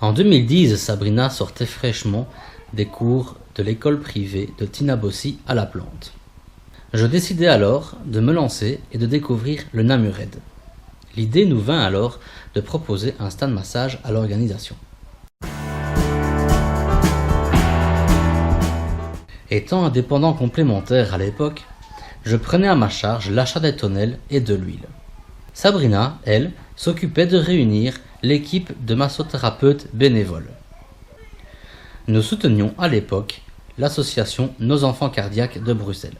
En 2010, Sabrina sortait fraîchement des cours de l'école privée de Tinabossi à La Plante. Je décidai alors de me lancer et de découvrir le Namured. L'idée nous vint alors de proposer un stand massage à l'organisation. Étant indépendant complémentaire à l'époque, je prenais à ma charge l'achat des tonnelles et de l'huile. Sabrina, elle, s'occupait de réunir l'équipe de massothérapeutes bénévoles. Nous soutenions à l'époque l'association Nos Enfants Cardiaques de Bruxelles.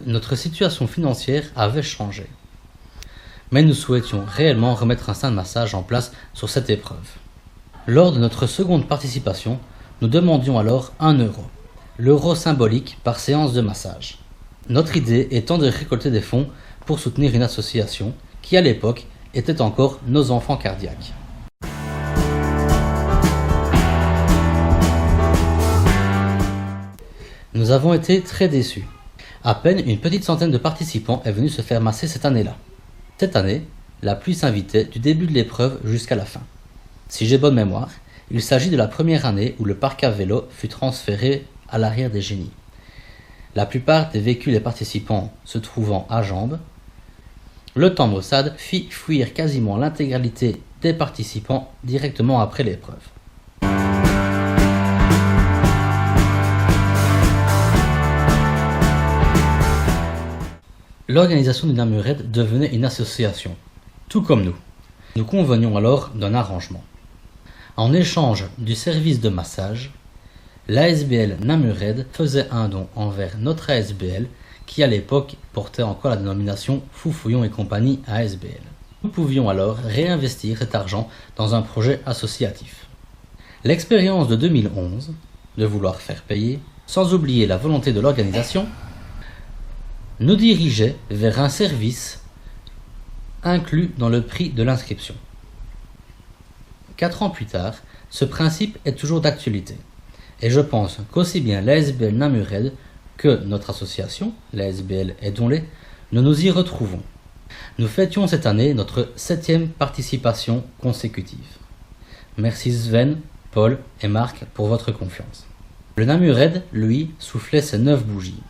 Notre situation financière avait changé. Mais nous souhaitions réellement remettre un stand de massage en place sur cette épreuve. Lors de notre seconde participation, nous demandions alors 1 €, l'euro symbolique par séance de massage. Notre idée étant de récolter des fonds pour soutenir une association qui à l'époque était encore Nos Enfants Cardiaques. Nous avons été très déçus. À peine une petite centaine de participants est venue se faire masser cette année-là. Cette année, la pluie s'invitait du début de l'épreuve jusqu'à la fin. Si j'ai bonne mémoire, il s'agit de la première année où le parc à vélo fut transféré à l'arrière des génies. La plupart des véhicules des participants se trouvant à jambes, le temps de Maussade fit fuir quasiment l'intégralité des participants directement après l'épreuve. L'organisation du Namured devenait une association, tout comme nous. Nous convenions alors d'un arrangement. En échange du service de massage, l'ASBL Namured faisait un don envers notre ASBL qui à l'époque portait encore la dénomination Foufouillon et compagnie ASBL. Nous pouvions alors réinvestir cet argent dans un projet associatif. L'expérience de 2011, de vouloir faire payer, sans oublier la volonté de l'organisation, nous dirigeait vers un service inclus dans le prix de l'inscription. 4 ans plus tard, ce principe est toujours d'actualité. Et je pense qu'aussi bien l'ASBL Namured que notre association, l'ASBL Aidons-les, nous nous y retrouvons. Nous fêtions cette année notre 7e participation consécutive. Merci Sven, Paul et Marc pour votre confiance. Le Namured, lui, soufflait ses 9 bougies.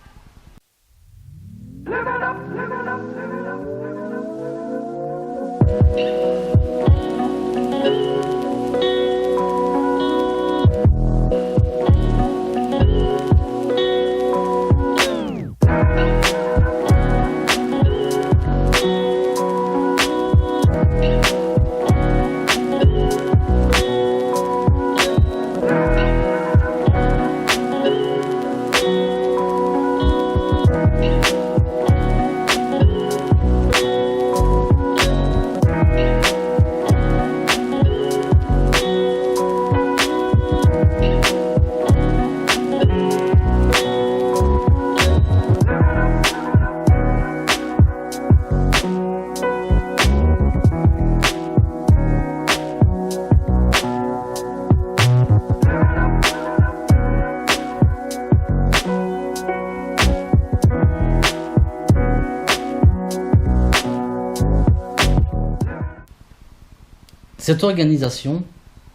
Cette organisation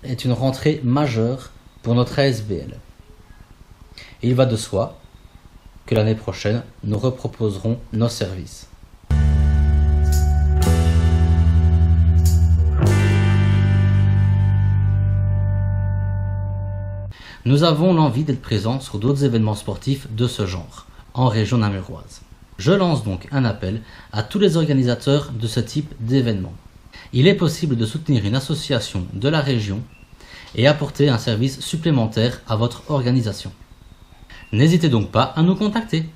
est une rentrée majeure pour notre ASBL. Et il va de soi que l'année prochaine, nous reproposerons nos services. Nous avons l'envie d'être présents sur d'autres événements sportifs de ce genre, en région namuroise. Je lance donc un appel à tous les organisateurs de ce type d'événements. Il est possible de soutenir une association de la région et apporter un service supplémentaire à votre organisation. N'hésitez donc pas à nous contacter.